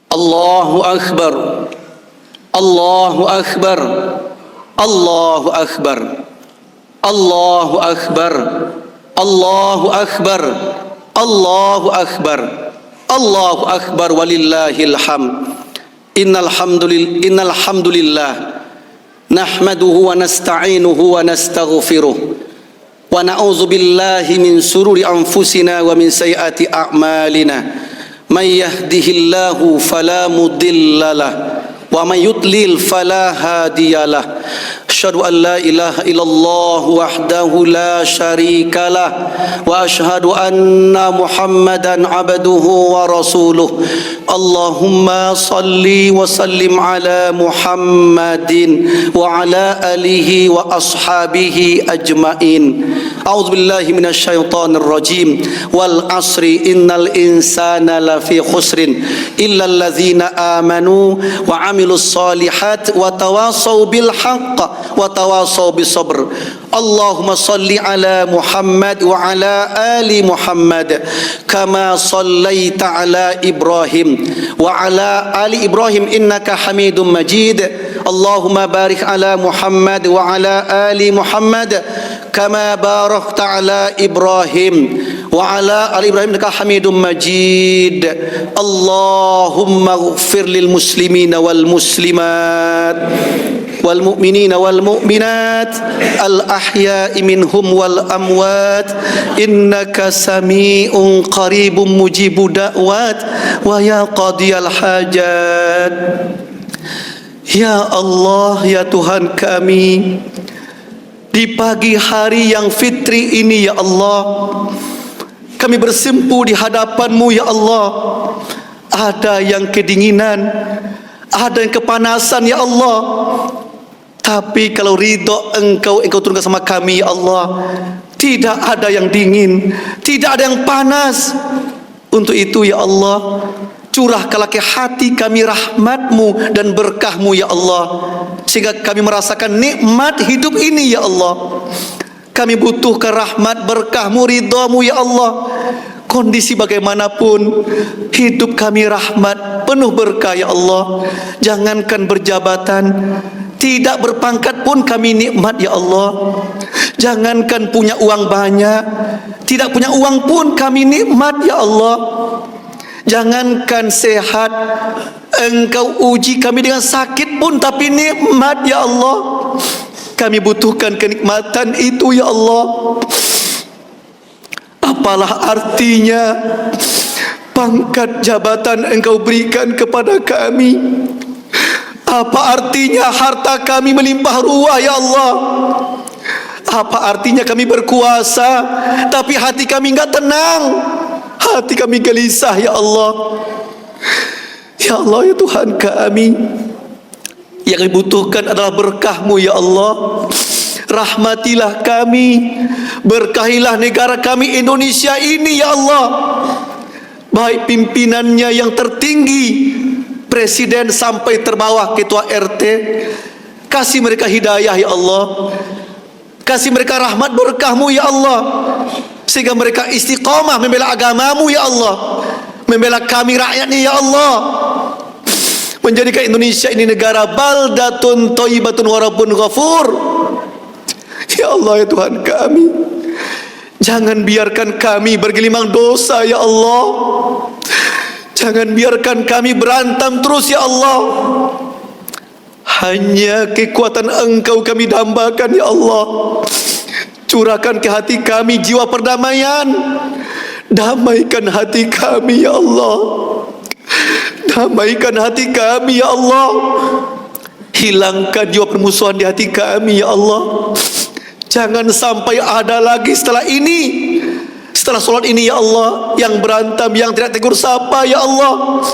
Allahu Akbar, Allahu Akbar, Allahu Akbar, Allahu Akbar, Allahu Akbar, Allahu Akbar, Allahu Akbar, walillahil hamd. Innal hamdulillah nahmaduhu wa nasta'inuhu wa nastaghfiruh wa na'udzu billahi min sururi anfusina wa min sayyiati a'malina. Man yahdihillahu fala mudilla lah wa man yudlil fala hadiyalah. Asyhadu an la ilaha illallah wahdahu la syarika lah wa asyhadu anna Muhammadan abduhu wa rasuluh. Allahumma salli wa sallim ala Muhammadin wa ala alihi wa ashabihi ajmain. A'udzu billahi minasyaitonir rajim. Wal asri innal insana lafi khusrin illa allazina amanu wa amilus solihat wa tawasaw bil haqq wa tawasaw bis sabr. Allahumma salli ala Muhammad wa ala ali Muhammad kama sallaita ala Ibrahim wa ala ali Ibrahim innaka Hamidum Majid. Allahumma barik ala Muhammad wa ala ali Muhammad kama barakta ala Ibrahim wa ala ali Ibrahim innaka Hamidum Majid. Allahumma ighfir lil muslimina wal muslimat wal mu'minina wal mu'minat al ahya'i minhum wal amwat innaka sami'un qaribun mujibu da'wat wa ya qadiyal hajat. Ya Allah, ya Tuhan kami, di pagi hari yang fitri ini ya Allah, kami bersimpu di hadapan-Mu ya Allah. Ada yang kedinginan, ada yang kepanasan ya Allah. Tapi kalau ridho Engkau turunkan sama kami ya Allah, tidak ada yang dingin, tidak ada yang panas. Untuk itu ya Allah, curahkanlah ke hati kami rahmat-Mu dan berkah-Mu ya Allah, sehingga kami merasakan nikmat hidup ini ya Allah. Kami butuhkan rahmat, berkah-Mu, ridha-Mu ya Allah. Kondisi bagaimanapun, hidup kami rahmat, penuh berkah ya Allah. Jangankan berjabatan, Tidak berpangkat pun kami nikmat ya Allah. Jangankan punya uang banyak, tidak punya uang pun kami nikmat ya Allah. Jangankan sehat, Engkau uji kami dengan sakit pun tapi nikmat ya Allah. Kami butuhkan kenikmatan itu ya Allah. Apalah artinya pangkat jabatan Engkau berikan kepada kami? Apa artinya harta kami melimpah ruah ya Allah? Apa artinya kami berkuasa tapi hati kami enggak tenang, hati kami gelisah ya Allah. Ya Allah ya Tuhan kami, yang dibutuhkan adalah berkah-Mu ya Allah. Rahmatilah kami, berkahilah negara kami Indonesia ini ya Allah. Baik pimpinannya yang tertinggi, presiden sampai terbawah ketua RT, kasih mereka hidayah ya Allah. Kasih mereka rahmat berkah-Mu ya Allah, sehingga mereka istiqamah membela agama-Mu ya Allah, membela kami rakyatnya ya Allah, menjadikan Indonesia ini negara baldatun thayyibatun wa rabbun ghafur. Ya Allah ya Tuhan kami, jangan biarkan kami bergelimang dosa ya Allah. Jangan biarkan kami berantem terus ya Allah. Hanya kekuatan Engkau kami dambakan ya Allah. Curahkan ke hati kami jiwa perdamaian. Damaikan hati kami ya Allah. Damaikan hati kami ya Allah. Hilangkan jiwa permusuhan di hati kami ya Allah. Jangan sampai ada lagi setelah ini, setelah solat ini ya Allah, yang berantem, yang tidak tegur sapa ya Allah.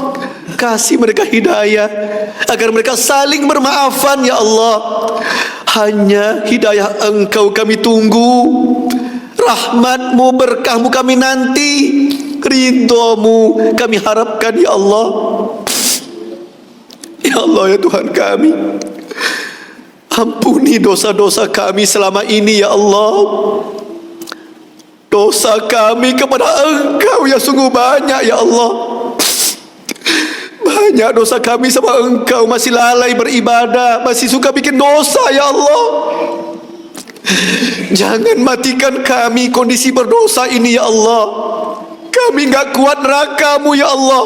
Kasih mereka hidayah agar mereka saling bermaafan ya Allah. Hanya hidayah Engkau kami tunggu, rahmat-Mu, berkah-Mu kami nanti, ridho-Mu kami harapkan ya Allah. Ya Allah ya Tuhan kami, ampuni dosa-dosa kami selama ini ya Allah. Dosa kami kepada Engkau yang sungguh banyak ya Allah. Banyak dosa kami sama Engkau, masih lalai beribadah, masih suka bikin dosa ya Allah. Jangan matikan kami kondisi berdosa ini ya Allah. Kami enggak kuat neraka-Mu ya Allah.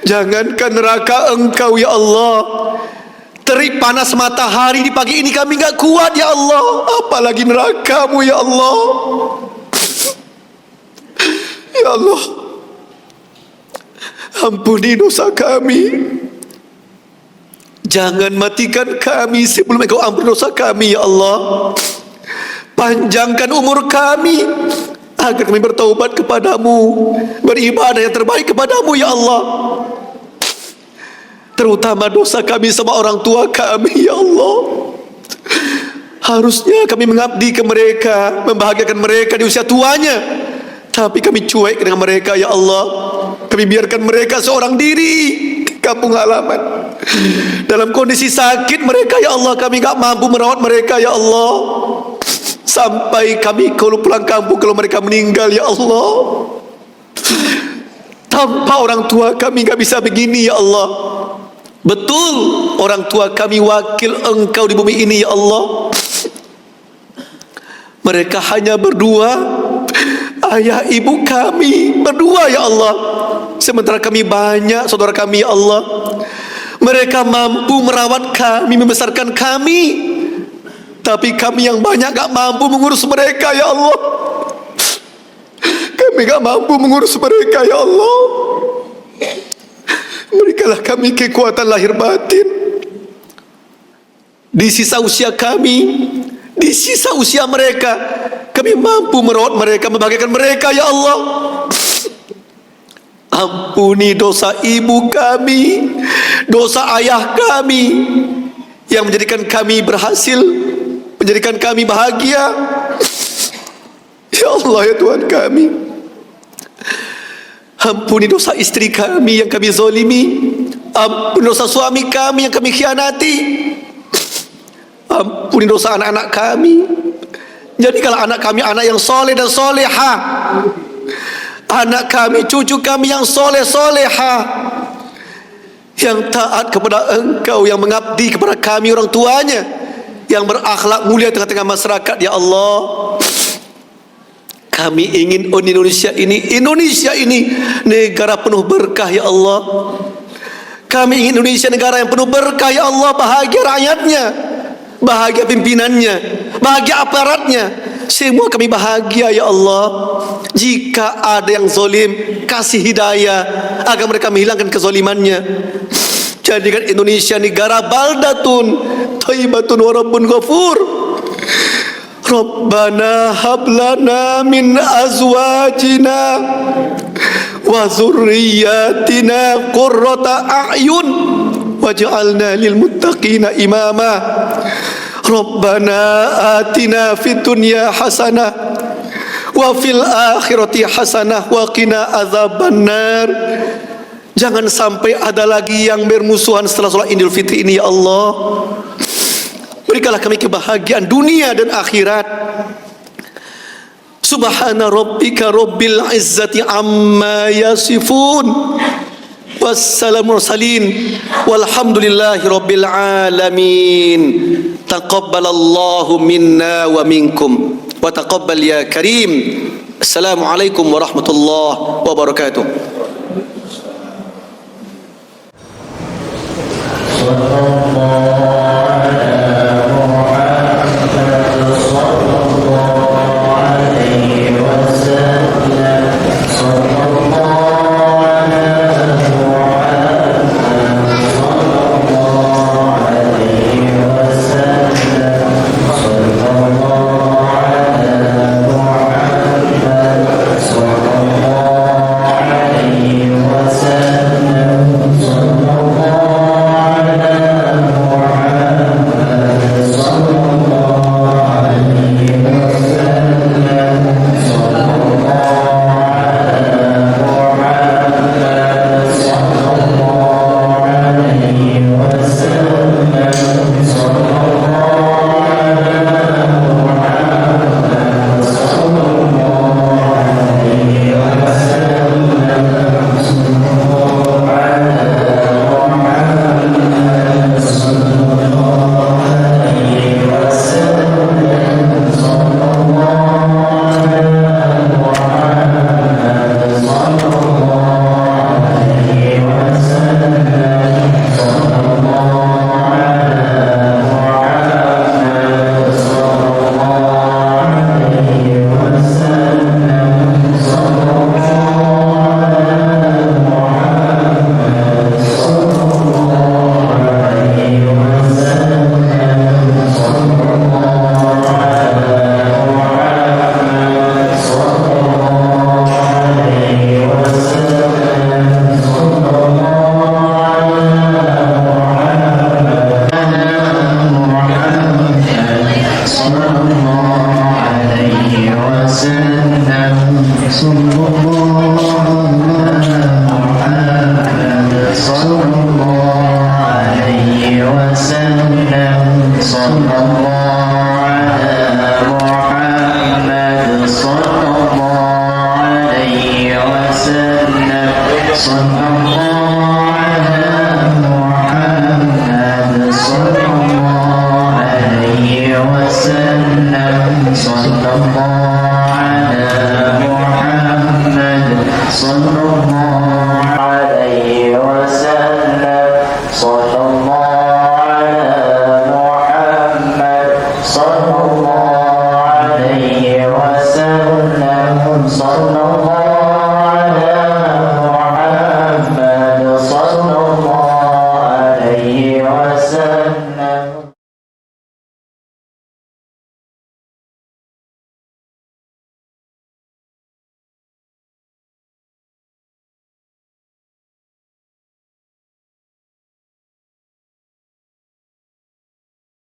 Jangankan neraka Engkau ya Allah, terik panas matahari di pagi ini kami enggak kuat ya Allah, apalagi neraka-Mu ya Allah. Ya Allah, ampuni dosa kami. Jangan matikan kami sebelum Engkau ampuni dosa kami ya Allah. Panjangkan umur kami agar kami bertaubat kepadamu, beribadah yang terbaik kepadamu ya Allah. Terutama dosa kami sama orang tua kami ya Allah. Harusnya kami mengabdi ke mereka, membahagiakan mereka di usia tuanya, tapi kami cuek dengan mereka ya Allah. Kami biarkan mereka seorang diri ke kampung halaman. Dalam kondisi sakit mereka ya Allah, kami tak mampu merawat mereka ya Allah. Sampai kami kalau pulang kampung, kalau mereka meninggal ya Allah, tanpa orang tua kami tak bisa begini ya Allah. Betul, orang tua kami wakil Engkau di bumi ini ya Allah. Mereka hanya berdua, ayah ibu kami berdua ya Allah. Sementara kami banyak saudara kami ya Allah. Mereka mampu merawat kami, membesarkan kami, tapi kami yang banyak gak mampu mengurus mereka ya Allah. Kami gak mampu mengurus mereka ya Allah. Berikanlah kami kekuatan lahir batin. Di sisa usia kami, di sisa usia mereka, kami mampu merawat mereka, membahagiakan mereka ya Allah. Ampuni dosa ibu kami, dosa ayah kami, yang menjadikan kami berhasil, menjadikan kami bahagia. Ya Allah ya Tuhan kami, ampuni dosa istri kami yang kami zalimi, ampuni dosa suami kami yang kami khianati, ampuni dosa anak-anak kami. Jadikanlah anak kami anak yang soleh dan solehah, anak kami, cucu kami yang soleh solehah. yang taat kepada Engkau, yang mengabdi kepada kami orang tuanya, yang berakhlak mulia tengah-tengah masyarakat. Ya Allah, kami ingin Indonesia ini negara penuh berkah. Ya Allah, kami ingin Indonesia negara yang penuh berkah. Ya Allah, bahagia rakyatnya, bahagia pimpinannya, bahagia aparatnya, semua kami bahagia. Ya Allah, jika ada yang zalim, kasih hidayah agar mereka menghilangkan kezalimannya. Jadikan Indonesia negara baldatun thayyibatun wa rabbun ghafur. Rabbana hablana min azwajina wa zurriyyatina qurrata a'yun waj'alna lil muttaqina imama. Rabbana atina fid dunya hasanah wa fil akhirati hasanah wa qina adzabannar. Jangan sampai ada lagi yang bermusuhan setelah salat Idul Fitri ini. Ya Allah, berikanlah kami kebahagiaan dunia dan akhirat. Subhana rabbika rabbil izzati amma yasifun, wassalamu mursalin, walhamdulillahi rabbil alamin. Taqabbalallahu minna wa minkum wa taqabbal ya karim. Assalamualaikum warahmatullahi wabarakatuh.